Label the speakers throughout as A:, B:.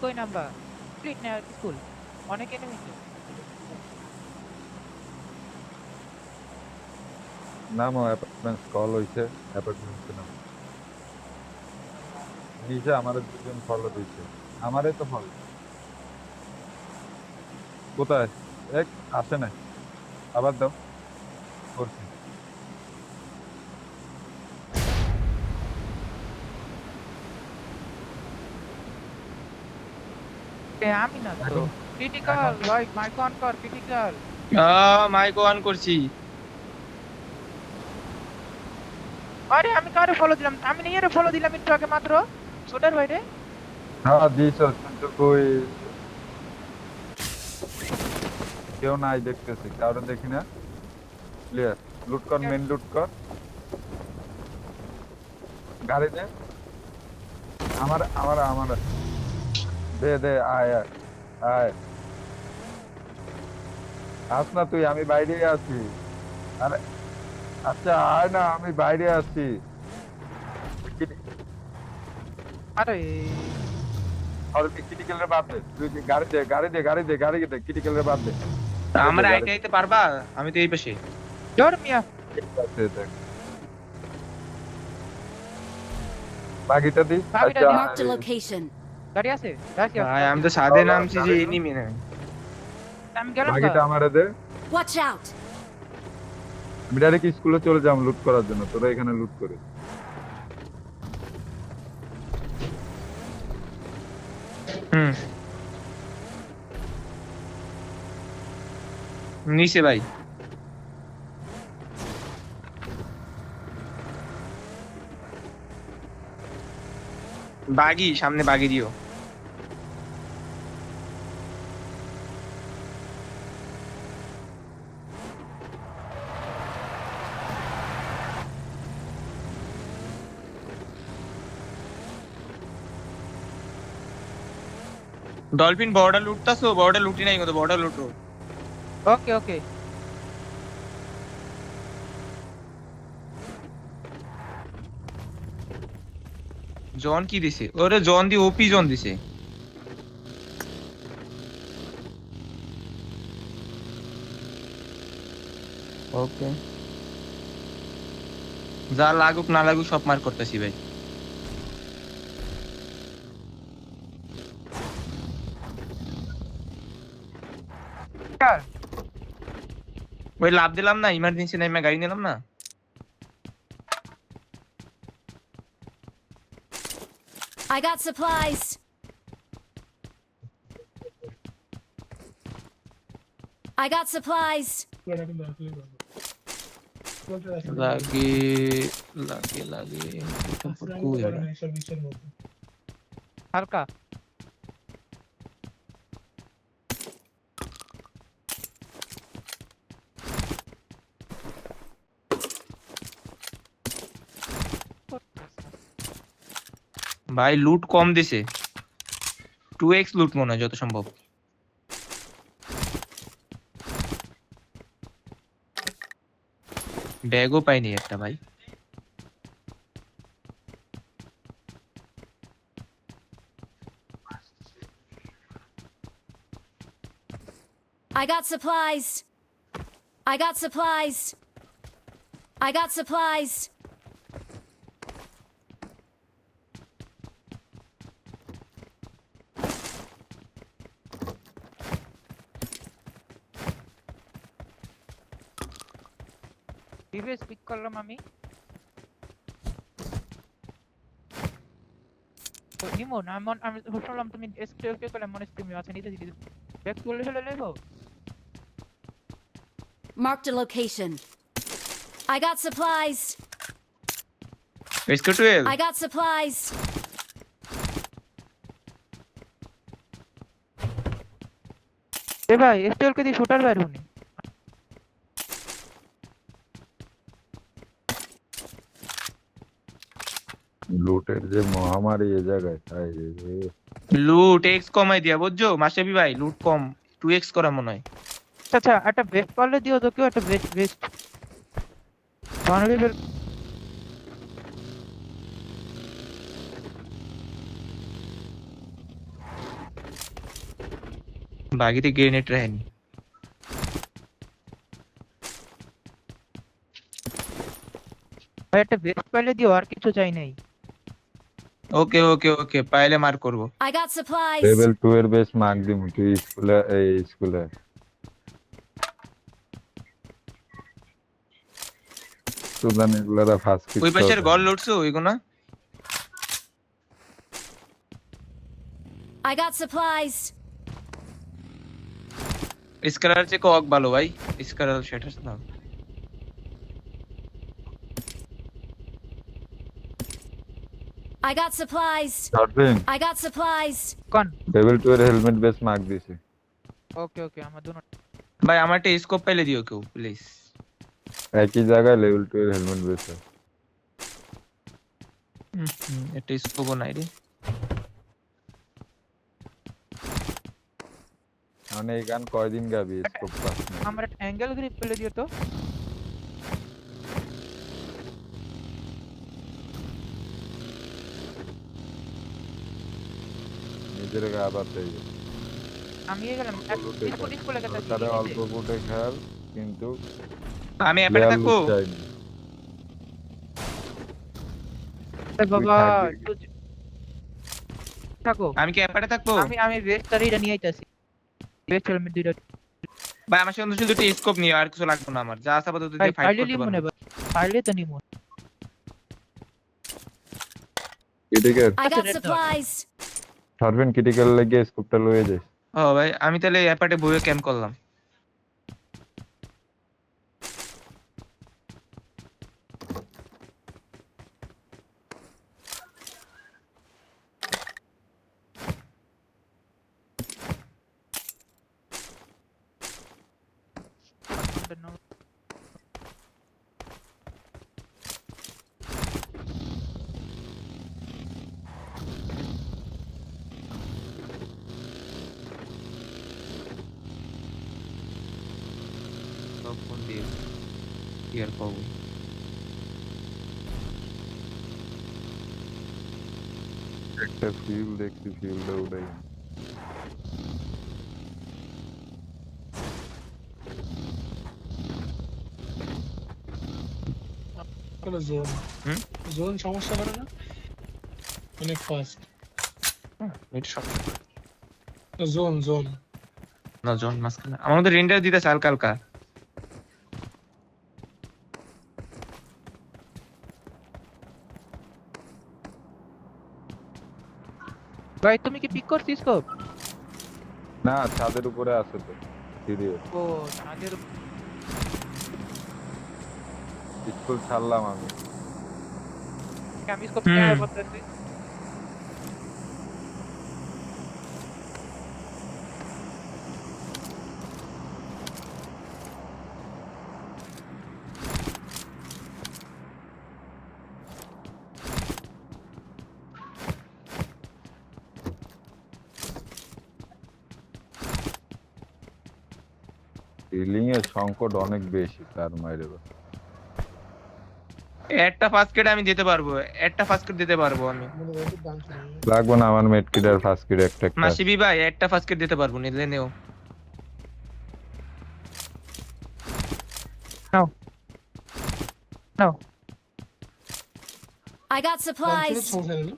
A: কই number split না school অনেক এনিমি তো
B: নামো অ্যাপার্টমেন্টস কল হইছে অ্যাপার্টমেন্টসে নাম নিচে আমারে দুজন ফলো দিচ্ছে আমারে তো ফলো কোথায় এক আসে না আবার দাও করছি
A: আমি না তো
B: এখন
A: ক্রিটিক্যাল
B: এখন
A: ভাই মাইক অন কর ক্রিটিক্যাল
C: মাইক অন করছি।
A: আরে আমি কারে ফলো দিলাম আমি নিয়ে ফলো দিলাম একটু আগে মাত্র ছোটার বাইরে
B: হ্যাঁ দিয়েছ কিন্তু কই কেউ নাই দেখতেছি কারো দেখি না ক্লিয়ার লুট কর মেন লুট কর গাড়ি দে আমার আমার আমার দে দে আয় আয় আয় আস না তুই আমি বাইরে আছি আরে আচ্ছা আয় না আমি বাইরে আছি
A: আরে
B: আর ক্রিটিক্যালের বাদ দে তুই গাড়ি দে গাড়ি দে গাড়ি দে গাড়ি দে ক্রিটিক্যালের বাদ দে
C: আমরা আইতে আইতে পারবা? আমি তো এই পাশে।
A: জোর মিয়া
B: বাকিটা দি
A: বাকিটা
B: আচ্ছা
A: দি।
D: Marked a location.
A: গাড়ি আছে গাড়ি আছে
C: ভাই আমি তো সাদে
B: বাবা,
C: নামছি যে
B: গাড়ি
C: এনিমি না।
A: আমি গেলাম
B: বাকিটা আমারে দে
D: Watch out!
B: আমি ডাইরেক্ট স্কুলে চলে যাম লুট করার জন্য তোরা এখানে লুট করে
C: হুম নিচে ভাই। বাগি সামনে বাগি দিও। Dolphin border লুটতাছো? বর্ডার লুটি নাই কত, বর্ডার লুটো।
A: ওকে ওকে
C: জন কি দিছে? ওরে জন দি ওপি জন দিছে। ওকে যা লাগুক না লাগুক সব মার করতেছি ভাই। ওই লাভ দিলাম না, ইমার্জেন্সি নাইমা গাড়ি নিলাম না।
D: I got supplies. I got supplies.
C: লাগে লাগে লাগে
A: হালকা
C: ভাই লুট কম দিছে, 2x লুট মনে হয় যত সম্ভব। ব্যাগও পাইনি একটা ভাই।
D: I got supplies. I got supplies. I got supplies.
A: Device pick করলাম আমি তো ইমন আমি শুনলাম তুমি এসকে করে মনে তুমি আছে নিতে দিতে ব্যাক চলে চলে Livo
D: Marked a location. I got supplies.
C: SK12
D: I got supplies.
A: এ ভাই এসটিএল কে দি শুটার বাইরে উনি
B: লুটের যে মহামারী এই জায়গায় তাই
C: লুট x কমাই দিয়া বুঝছো মাসেবি ভাই, লুট কম 2x করা মনে হয়।
A: আচ্ছা একটা বেস্ট করলে দিও তো কেউ একটা বেস্ট বেস্ট বানাবে
C: বাগিতে গ্রেনেড রাখেনি।
A: ভাই একটা বেস্ট পাইলে দিও, আর কিছু চাই নাই।
C: ওকে ওকে ওকে, পাইলে মার করব।
D: I got supplies.
B: লেভেল 2 এর বেস মার্ক দিমু, তুই স্কুলে এই স্কুলে সুদান এগুলারা ফার্স্ট কিট
C: ওই পাশের গল লুটছো ওইগুনা?
D: I got supplies.
C: স্কারার চেয়ে কক ভালো ভাই, স্কারার সেটার না।
D: I got supplies.
B: Serving
D: I got supplies.
A: কোন?
B: লেভেল 2 এর হেলমেট বেস মার্ক দিছি।
A: ওকে ওকে, আমার দুটো।
C: ভাই আমার একটা স্কোপ পাইলে দিও কেউ প্লিজ।
B: একই জায়গায় লেভেল 2 এর হেলমেট বেস আছে।
C: একটা স্কোপও নাই রে।
B: মানে এই গান কয়দিন গাবি স্কোপ পাস না?
A: আমার একটা অ্যাঙ্গেল গ্রিপ পেলে দিও তো।
B: নিজের গা বাতাই
A: আমি এই গেলাম স্কুলে গেছে।
B: তারা অল্প ফুটে খেল কিন্তু
C: আমি এপারে
B: প্লেয়ার
C: থাকবো।
B: লুট চাইনি।
A: বাবা
B: থাকবি।
A: একটু থাকো।
C: আমি কি এপারে থাকবো?
A: আমি বেস্টটার এটা নিয়ে আইতাছি। বেস্ট হেলমেট দুইটা।
C: ভাই আমার সাথে শুধু দুটো স্কোপ নিও, আর কিছু লাগবে না আমার। যা আছে আপাতত
A: ভাই
C: দিয়ে ফাইট
A: পাইলে
C: করতে
A: লিমু
C: পারবো।
A: নেব, পাইলে তো নিমু।
B: Critical
D: I got
A: Red dot.
D: supplies.
B: Servant critical লাগে স্কোপটা লয়ে যাস।
C: ও ভাই আমি তাহলে এপারে বইয়ে ক্যাম্প করলাম। ফোন দিয়ে ইয়ার পাবো।
B: একটা ফিল দেখছি, ফিলটা উড়াই।
E: কোনো জোন
C: হুম?
E: জোন সমস্যা করে না অনেক ফাস্ট
C: এটা সব
E: জোন জোন
C: না জন মাঝখানে আমাদের রেন্ডার দিতেছে হালকা হালকা।
A: ভাই তুমি কি পিক করছিস স্কোপ?
B: না ছাদের উপরে আছে তো সিরিয়াস।
A: ও ছাদের
B: স্কুল ছাড়লাম আমি।
A: আমি স্কোপ
C: হুম।
A: ক্যামেরা করতেছি।
B: হিলিং এর সংকট অনেক বেশি তার মাইরে।
C: একটা ফার্স্ট কিট আমি দিতে পারবো, একটা ফার্স্ট কিট দিতে পারবো আমি।
E: মানে ওই গান শুনে
B: লাগবে না আমার মেড কিট আর ফার্স্ট কিট একটা একটা।
C: মাসিবি ভাই একটা ফার্স্ট কিট দিতে পারবো, নিলে নেও।
A: নাও
D: I got
E: গান শুনলে
D: supplies.
E: সমস্যা নেই না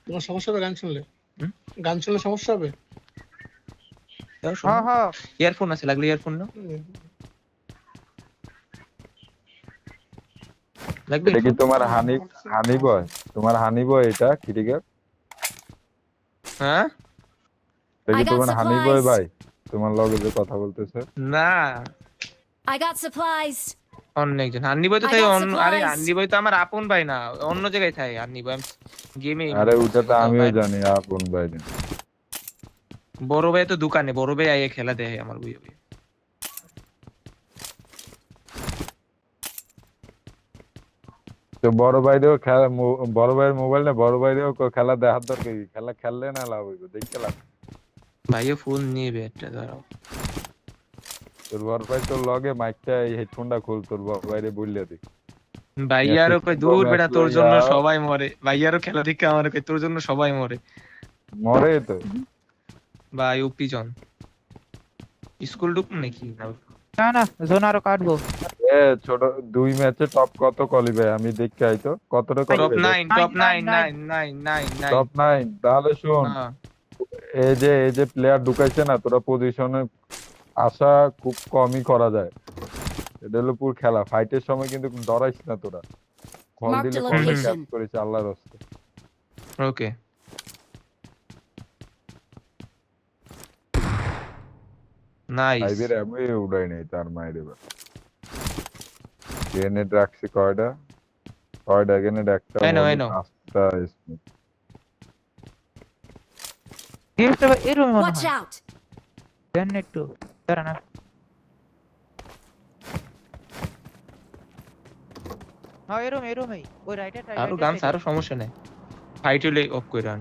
E: তোমার সমস্যা হবে গান শুনলে
C: হুম?
E: গান শুনলে সমস্যা হবে
A: হ্যাঁ হ্যাঁ
C: ইয়ারফোন আছে, লাগলে ইয়ারফোন নাও। লাগবে
B: এটা কি তোমার হানি বয়? তোমার হানি বয় এটা ক্রিটিক্যাল?
C: হ্যাঁ
B: এটা কি
D: I got
B: তোমার হানি বয়
D: supplies.
B: ভাই? তোমার লগে যে কথা বলতেছে?
C: না
D: I got supplies.
C: অন্য একজন। আন্নি বই তো
D: I
C: তাই
D: got
C: অন্য, আরে
D: supplies.
C: আন্নি বই তো আমার আপন ভাই না, অন্য জায়গায় থাকে আন্নি বই। গেমে
B: আরে ওটা তো আমিও জানি আপন ভাই না।
C: বড় ভাই তো দোকানে, বড় ভাই আইয়ে খেলা দেয় আমার বই।
B: তো বড় ভাইরেও খেলা, বড় ভাইয়ের মোবাইল না, বড় ভাইরেও খেলা দেখার দরকার কি? খেলা খেললে না লাভ হইব, দেখতে লাভ।
C: ভাইও ফোন নিয়ে একটা দাঁড়াও।
B: তোর বড় ভাই তোর লগে মাইকটা এই হেডফোনটা খুল, তোর বড় ভাইরে বললে দিক।
C: ভাইয়ারও কই দূর
B: ম্যাচ
C: বেটা, তোর জন্য
B: লইয়া।
C: সবাই মরে। ভাইয়ারও খেলা দেখে আমার কই তোর জন্য সবাই মরে।
B: মরে তো
C: ভাই ওপি জন স্কুল ঢুক নাকি
A: না না জোন আরো কাটবো।
B: এ ছোট 2 ম্যাচে টপ কত কলিবে আমি দেখতে আইতো কতটা
C: টপ
B: কলিবে
C: 9 টপ 9
A: 9,
C: 9 9 9
B: টপ 9 তাহলে শুন
C: হ্যাঁ
B: এই যে প্লেয়ার ঢুকাইছে না তোরা পজিশনে আসা খুব কমই করা যায় এটা হলো পুরো খেলা ফাইটের সময় কিন্তু ডরাইস না তোরা কল
D: Marked
B: দিলে
D: a
B: কলটা
D: location.
B: ক্যাচ করেছে আল্লাহর রাস্তে
C: ওকে নাইস
B: আইবের আমি উড়াই নাই তার মায়ের এবার গ্রেনেড রাখছি কয়টা গ্রেনেড একটা
C: I know, I
B: molly,
C: know.
B: 5টা স্মোক
A: গিফটটা এরকম মনে
D: Watch
A: হয়
D: out!
A: দেন একটু দাঁড়া না। হ্যাঁ এরমই ওই রাইটে
C: আরো গান আরো সমস্যা নাই ফাইট হলে অফ করে আন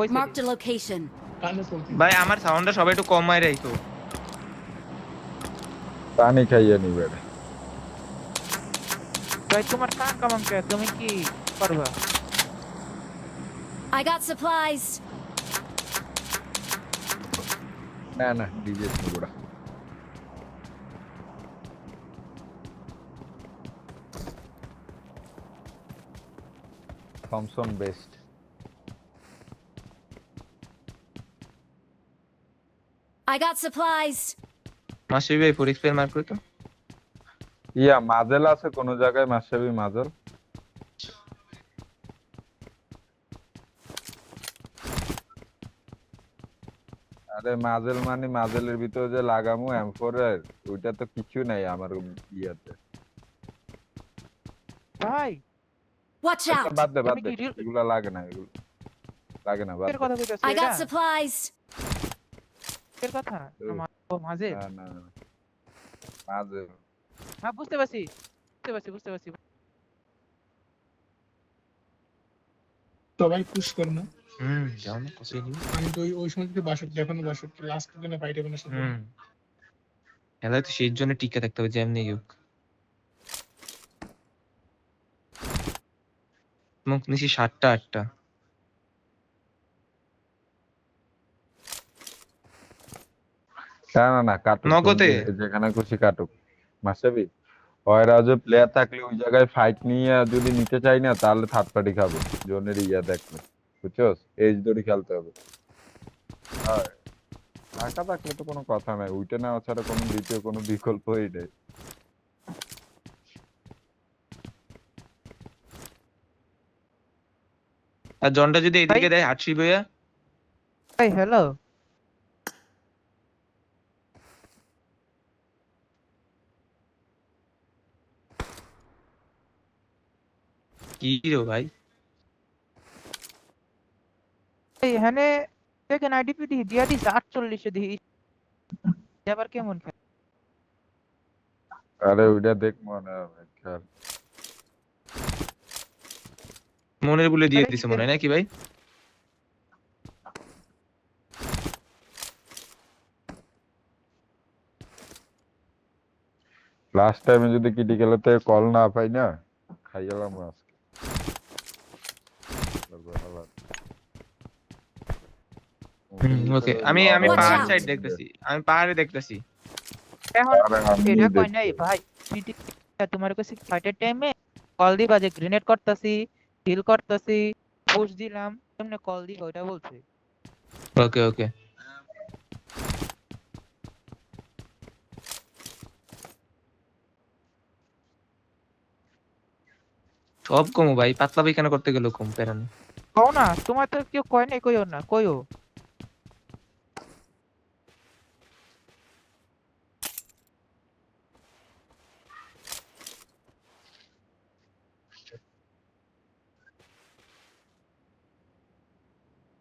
A: ওই
D: Marked a location.
E: কানে চলতে
C: ভাই আমার সাউন্ডটা সবাই একটু কম মাইরা রাখো
B: পানি খাইয়ে নিবে রে।
A: ভাই তোমার কান কেমন কে তুমি কি করবা?
D: I got supplies.
B: না DJ Nibra Thomson best
D: I got supplies.
C: মাসি ভাই ফোর এক্সপেল মার্ক করে তো
B: ইয়া মাজেল আছে কোন জায়গায় মাসাবি মাজেল আরে মাজেল মানে মাজেলের ভিতরে যে লাগামু M4 এর ওইটা তো কিছু নাই আমার ইয়াতে
A: ভাই
D: Watch out!
B: বাদ দে
A: তুমি কি real-
B: এগুলা লাগে না বাদ
A: এর
B: দে।
A: কথা কইতাছ
D: I
A: এটা
D: got supplies.
A: এর কথা ও মাঝে
B: না মাজেল
A: হ্যাঁ বুঝতে পারছি
E: সবাই পুশ কর না
C: যাও না কসে নিও
E: আমি তো ওই সময় থেকে 62 এখনো 62 লাস্ট দিনে ফাইট হবে না সাথে
C: খেলায় তো সেই জন্য টিকে থাকতে হবে যেমনি হোক মুখ নিছি 7টা 8টা
B: না কাটুক
C: নগদে?
B: যেখানে খুশি কাটুক মাসাবি ওরা যে প্লেয়ার থাকলে ওই জায়গায় ফাইট নিয়ে যদি নিতে চাই না তাহলে থার্ড পার্টি খাবো জোনের ইয়া দেখলে বুঝছস এজ দড়ি খেলতে হবে আর টাকা থাকলে তো কোনো কথা নাই উইটে নেওয়া ছাড়া কোনো দ্বিতীয় কোনো বিকল্পই নেই
C: আর জনটা যদি এদিকে দেয় হাটছি ভাইয়া
A: ভাই হ্যালো
C: কি রে ভাই
A: এখানে দেখেন আইডিপি দিয়া দিছে 48 এ দিই আবার কেমন খেলে
B: আরে ওইটা দেখ মনে হবে খেল
C: মনের বলে দিয়ে
A: আরে
C: দিছে
A: কি
C: মনে হয় নাকি ভাই
B: লাস্ট টাইমে যদি ক্রিটিক্যালতে কল না পাই না খাই গেলাম আজকে
C: ওকে আমি
D: Watch
C: পাহাড়
D: out.
C: সাইড দেখতেছি আমি পাহাড়ে দেখতেছি
A: এখন
B: আরে আমি
A: এটা কই
B: দেখছি।
A: নাই ভাই তোমার কাছে ফাইটের টাইমে কল দিবা যে গ্রেনেড করতাছি হিল করতাছি পুশ দিলাম এমনি কল দিবা ওটা বলছে
C: ওকে ওকে সব কমো ভাই পাতলা পায়খানা করতে গেল কম পেরানি
A: কও না তোমার তো কেউ কয় নাই কইও না কইও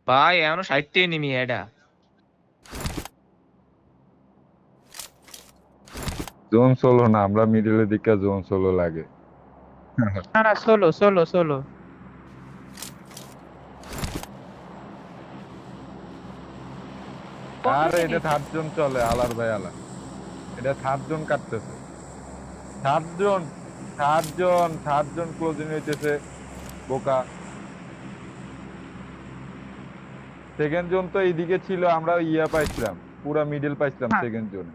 C: ভাই এখনো 60 টাই নেমি এটা
B: জোন সোলো না আমরা মিডলের দিকে জোন সোলো লাগে
A: না সোলো
B: আরে এটা থার্ড জোন চলে আলার ভাই আলা এটা থার্ড জোন কাটতেছে থার্ড জোন ক্লোজিং হইতেছে বোকা সেকেন্ড জোন তো এইদিকে ছিল, আমরা ইয়া পাইছিলাম, পুরা মিডল পাইছিলাম
A: হ্যাঁ।
B: সেকেন্ড জোনে।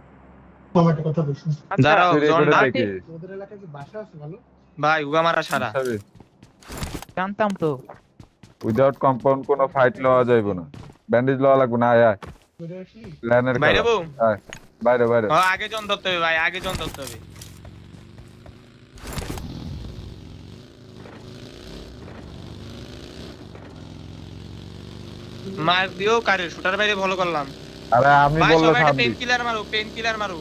E: মামা একটা কথা বলছি,
A: আচ্ছা
C: দাঁড়াও
B: তুই রেকর্ডে
C: জনটা
B: দেখি
E: ওদের এলাকায় কি বাসা আছে ভালো?
C: ভাই উগা মারা সারা
B: মাসাবি
A: জানতাম তো।
B: উইদাউট কম্পাউন্ড কোনো ফাইট লওয়া যাইব না, ব্যান্ডেজ লওয়া লাগবে না। আয় আয়
E: বেরিয়ে আসি।
B: ল্যানের
C: বাইরে
B: খেলা,
C: বউ
B: আয় বাইরে বাইরে।
C: আগে জন ধরতে হবে ভাই, আগে জন ধরতে হবে। মার দিও কারে শুটার বাইরে ভালো করলাম
B: আরে আমি
C: ভাই।
B: বললে
C: সবাই একটা
B: থামবি?
C: পেন কিলার মারো, পেন কিলার মারো।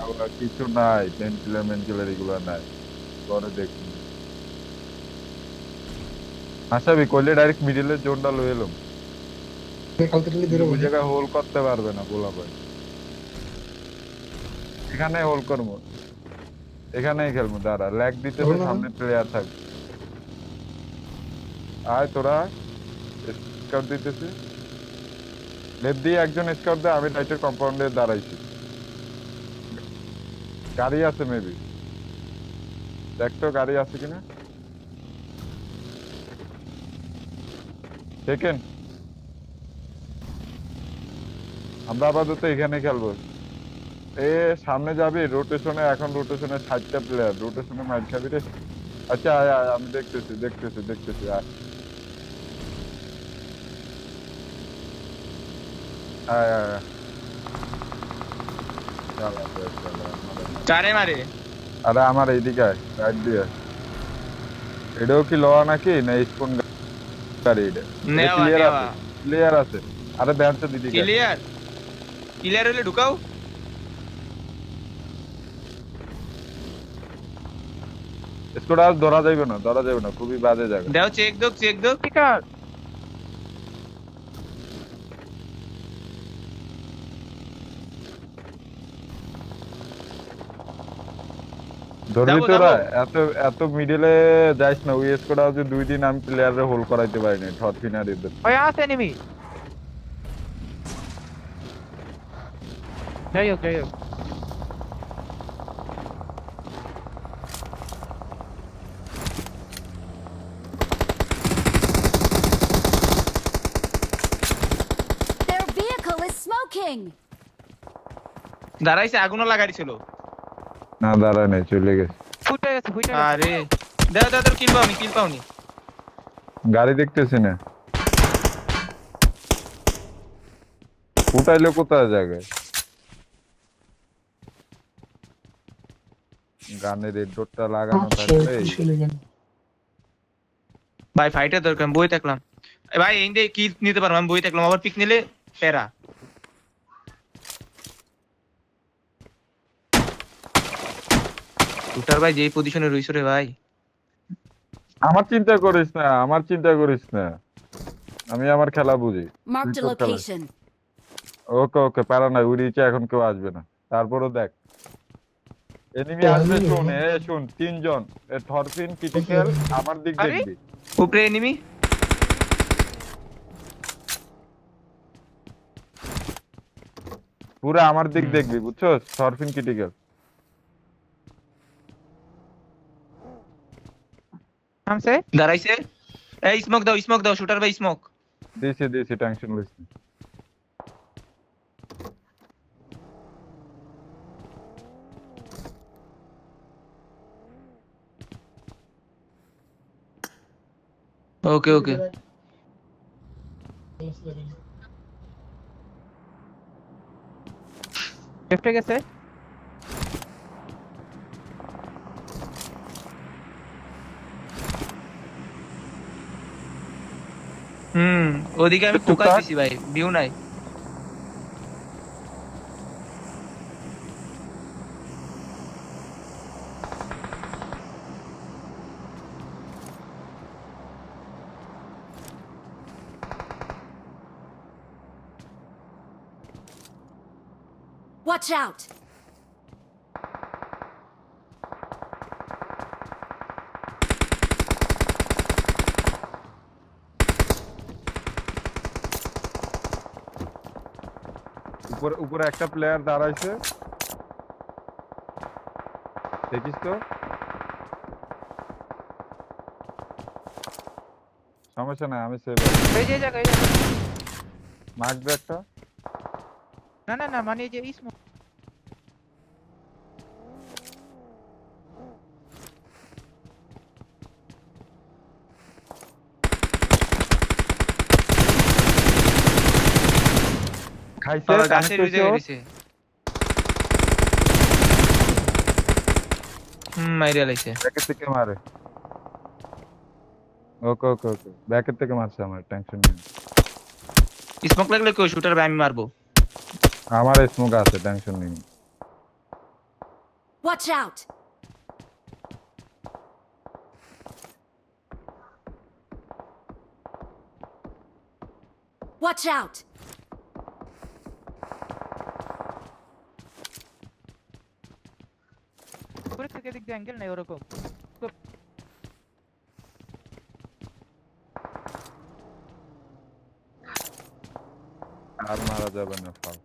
B: ওরা কিছু নাই, পেন কিলার মেন কিলার এগুলো নাই, পরে দেখি। আসাবি কইলে ডাইরেক্ট মিডলের জোনটা লয়ে এলাম,
E: কালকে থেকে বেরোবো
B: ওই জায়গায় হোল করতে পারবে না বলা ভাই। এখানে হোল করবো, এখানেই খেলবো, দাঁড়া ল্যাগ দিতে
E: ধরো না।
B: সামনে প্লেয়ার থাকবে। আয় তোরা, স্কাউট দিতেছি, লেফট দিয়ে একজন স্কাউট দেয়, আমি রাইটের কম্পাউন্ডে দাঁড়াইছি। গাড়ি আছে মেবি, দেখতো গাড়ি আছে কিনা। সেকেন্ড আমরা আপাতত এখানে খেলবো। এ সামনে যাবি রোটেশনে, এখন রোটেশনে 60টা প্লেয়ার, রোটেশনে মাইর খাবি রে। আচ্ছা আয় আয়, আমি দেখতেছি দেখতেছি দেখতেছি, আয় আয় আয় আয়। চালা, চালা, চালা, আমাদের-
C: কারে মারে
B: আরে আমার এইদিকে আয়, রাইট দিয়ে। এটাও কি লওয়া নাকি না স্পুন গাড়ি? এটা
C: নেওয়া
B: ক্লিয়ার
C: নেওয়া
B: আছে, ক্লিয়ার আছে। আরে ব্যান্ড তো দিদি
C: ক্লিয়ার ক্লিয়ার হলে ঢুকাও।
B: স্কোর আর ধরা যাবে না, ধরা যাবে না, খুবই বাজে জায়গা।
C: দাও চেক দাও, চেক দাও।
A: ঠিক আছে।
B: ধরবি
C: যাবো,
B: তোরা?
C: যাবো।
B: এত এত মিডলে যাইস না, ওই স্কোর যে 2 দিন আমি প্লেয়ারে হোল করাইতে পারিনি, থটফিনার এদের।
A: ওই আছে এনিমি। যাই হোক যাই হোক।
D: Their vehicle is smoking.
C: দাঁড়াইছে, আগুনও লাগাই ছিল।
B: না দাঁড়ায় নাই, চলে গেছে।
A: ফুটে গেছে ফুটে গেছে।
C: আরে দাও দাও দাও, কিল পাওনি, কিল পাওনি।
B: গাড়ি দেখতেছি না, উঠাইলে কোথায় জায়গায়? গানের রেড ডটটা লাগানো থাকলে
C: ভাই ফাইটের দরকার, আমি বই থাকলাম। এ ভাই এই দিয়ে কিল নিতে পারবো, আমি বই থাকলাম, আবার পিক নিলে প্যারা। শুটার ভাই যেই পজিশনে রইছো রে ভাই।
B: আমার চিন্তা করিস না, আমার চিন্তা করিস না, আমি আমার খেলা বুঝি।
D: Marked a
B: Good color.
D: location.
B: ওকে ওকে, প্যারা নাই, ওই রিচে এখন কেউ আসবে না। তারপরও দেখ এনিমি
E: তো
B: আসবে,
E: আমি-
B: শুন শুন 3 জন, থরফিন ক্রিটিক্যাল, আমার দিক
A: আরে?
B: দেখবি।
C: উপরে এনিমি।
B: পুরো আমার দিক দেখবি, বুঝছো? Thorfinn critical.
A: নামছে।
C: দাঁড়াইছে। এই স্মোক দাও শুটার ভাই, স্মোক।
B: দিছি দিছি, টেনশন লইস না।
C: ওকে ওকে।
A: লেফটে গেছে।
C: ওদিকে আমি
B: একটু
C: ফোকাস
B: কাট।
C: দিছি ভাই, ভিউ নাই।
D: Watch out.
B: উপরে উপরে একটা প্লেয়ার দাঁড়াইছে, দেখিস তো? সমস্যা নাই, আমি সেভ
A: এই যে এই জায়গায়, এই জায়গায়।
B: মার্ক দে একটা।
A: না না না, মানে এই যে স্মোক।
B: খাইছে,
C: বাবা
B: কানেক্ট
C: গাছের ওই
B: হইছে
C: জায়গায়
B: ওর।
C: রয়েছে। মাইরিয়া লাইছে।
B: ব্যাকের থেকে মারে। ওকে ওকে ওকে, ব্যাকের থেকে মারছে, আমার টেনশন নেই।
C: স্মোক লাগলে কই শুটার ভাই আমি মারবো।
B: আমার স্মোক আছে, টেনশন নেই।
D: Watch out! Watch out!
A: উপরে থেকে দিক দিয়ে অ্যাঙ্গেল নাই ওরকম।
B: আর মারা যাবে না ফাল।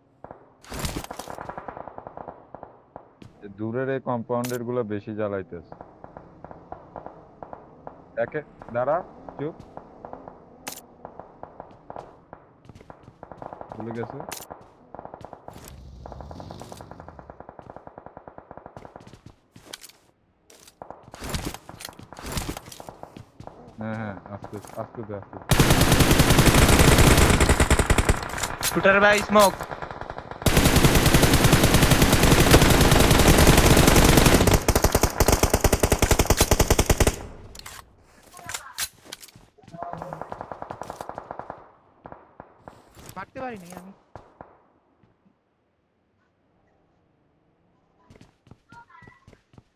B: দূরের এই কম্পাউন্ডের গুলো বেশি জ্বালাইতেছে। একে দাঁড়া, চুপ। ভুলে গেছে। হ্যাঁ হ্যাঁ, আস্তে আস্তে দে, আস্তে।
C: শুটার ভাই স্মোক।
A: মারতে পারিনি আমি।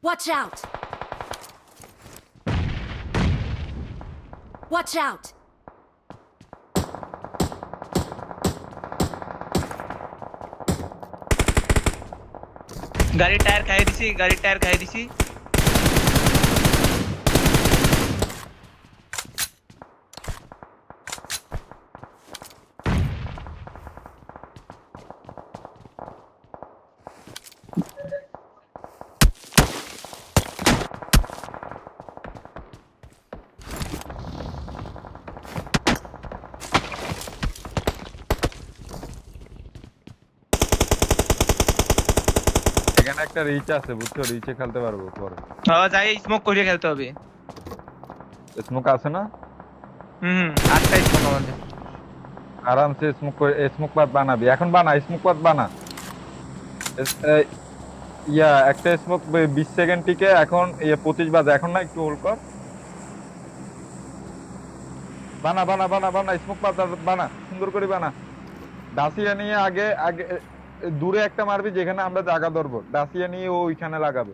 D: Watch out! Watch out!
C: গাড়ির টায়ার খাইয়ে দিছি, গাড়ির টায়ার খাইয়ে দিছি।
B: এখানে একটা রিচ আছে, বুঝছো? রিচে খেলতে পারবো পরে।
C: যাই স্মোক করে খেলতে হবে।
B: স্মোক আছে না?
C: আটটা স্মোক আমাদের।
B: আরামসে স্মোক করে, স্মোক পাত বানাবি এখন, বানা স্মোক পাত বানা। ইয়া একটা স্মোক 20 সেকেন্ড টিকে, এখন 25 বাজে, এখন না, একটু হোল্ড কর। বানা বানা বানা বানা, স্মোক পাত বানা, সুন্দর করে বানা। ডাসিয়া নিয়ে আগে আগে দূরে একটা মারবি, যেখানে আমরা জায়গা ধরবো, ডাসিয়া নিয়ে ও ওইখানে লাগাবে।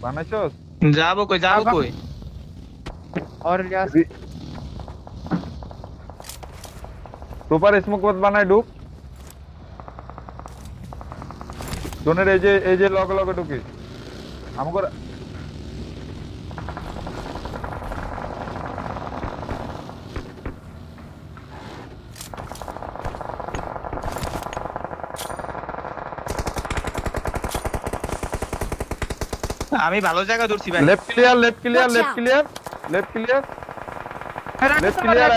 B: বানাইছস?
C: যাবো কই, যাবো কই?
A: और लिया
B: সুপার স্মোক পাত বানাই, ঢুক। জোনের এই যে লগে লগে ঢুকি আমাকে।
C: আমি ভালো জায়গা ধরছি ভাই।
B: Left clear, left clear,
D: Watch
B: left
D: out.
B: Clear, left clear, left clear.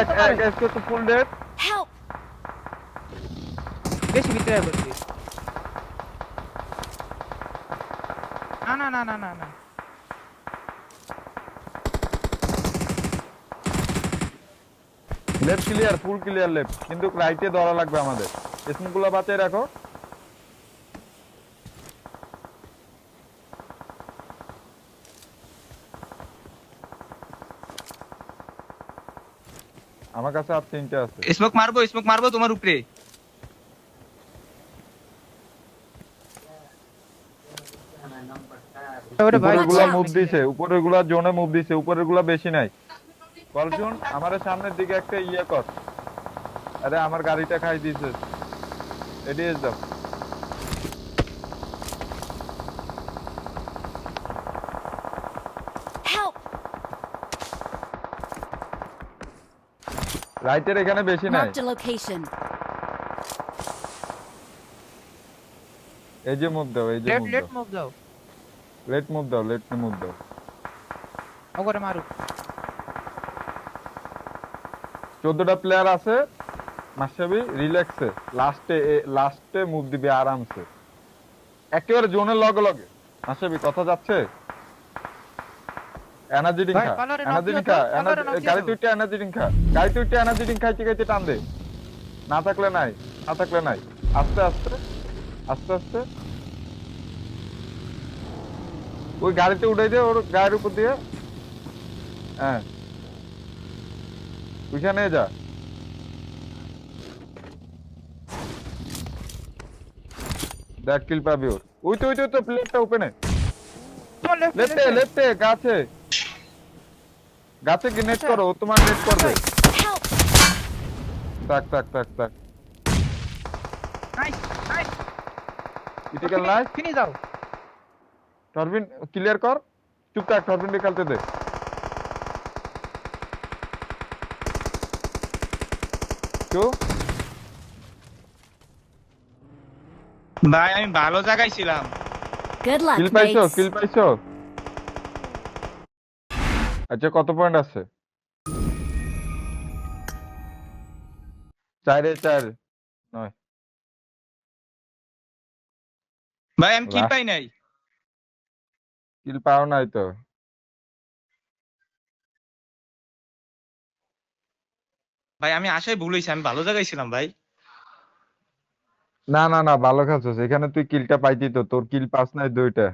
B: इसको तो फुल डेट।
D: Help!
A: বেশি ভিতরে বসি। না না না না না না,
B: left clear, full clear left, কিন্তু রাইটে ধরা লাগবে আমাদের। স্মোকগুলো বাঁচিয়ে রাখো। আমার কাছে আর 3টে আছে।
C: স্মোক মারবো তোমার উপরে।
A: ওরে ভাই
B: উপরের গুলা
D: Watch out.
B: মুভ দিছে, উপরের গুলা জোনে মুভ দিছে, উপরের গুলা বেশি নাই। কলজুন আমাদের সামনের দিকে একটা ইয়ে কর। আরে আমার গাড়িটা খাই দিছে, এদিকে যাও।
D: Help!
B: রাইটের এখানে বেশি নাই।
D: Marked a location.
B: এই যে মুভ দাও, এই যে মুভ
A: লেট
B: দাও,
A: মুভ দাও
B: লেট মুভ দাও, লেট মুভ দাও।
A: ওগরে মারু
B: 14টা প্লেয়ার আছে মাসাবি, রিল্যাক্সে লাস্টে মুভ দিবে আরামসে, একেবারে জোনের লগে লগে। মাসাবি কথা যাচ্ছে? এনার্জি ড্রিঙ্ক
A: ভাই,
B: খা,
A: কলরে
B: এনার্জি
A: নক
B: ড্রিঙ্ক
A: দিও
B: খা,
A: তো, কলরে নক দিও
B: গাড়ি
A: তো।
B: তুইটা এনার্জি ড্রিঙ্ক খা, গাড়ি তুইটা এনার্জি ড্রিঙ্ক খাইতে খাইতে টান দে, না থাকলে নাই, না থাকলে নাই, আস্তে আস্তে আস্তে আস্তে ওই গাড়িতে উঠাই দে, ওর গায়ের উপর দিয়ে। হ্যাঁ ওইখানে যা, দেখ কিল পাবি ওর। ওই তো প্লেটটা ওপেনে,
A: তোমার
B: লেফটে গাছে গাছে কি নেট
A: আচ্ছা।
B: করো, ও তোমার নেট করবে।
D: Help!
B: তাক
A: নাইস নাইস
B: ক্রিটিক্যাল নাইস।
A: ফিনি যাও
B: টরবিন ক্লিয়ার কর, চুপ থাক, টরবিন খেলতে দে। কেউ
C: ভাই আমি ভালো জায়গায় ছিলাম।
D: Good luck,
B: কিল পাইছো,
D: mates.
B: কিল পাইছো? আচ্ছা কত পয়েন্ট আছে? 4-4 9।
C: ভাই আমি কিল
B: Last-
C: পাই নাই।
B: কিল পাও নাই তো।
C: ভাই আমি আশায় ভুল হইছে, আমি ভালো জায়গায় ছিলাম ভাই।
B: না ভালো খেলছিস, এখানে তুই কিলটা পাইতি তো, তোর কিল পাস নাই 2টা।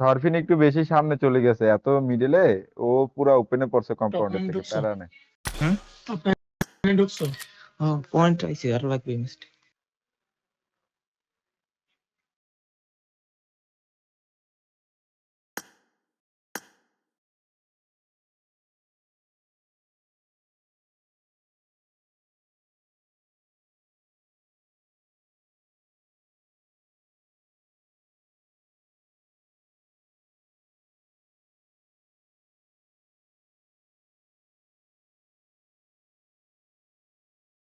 B: থরফিন একটু বেশি সামনে চলে গেছে, এত মিডলে ও পুরা ওপেনে পড়ছে কম্পাউন্ডার থেকে,
E: ঢুকছে।
B: তারা নেই।
E: আপনি ঢুকছো?
C: ও পয়েন্ট আইছে আর লাগবে মিস্টেক।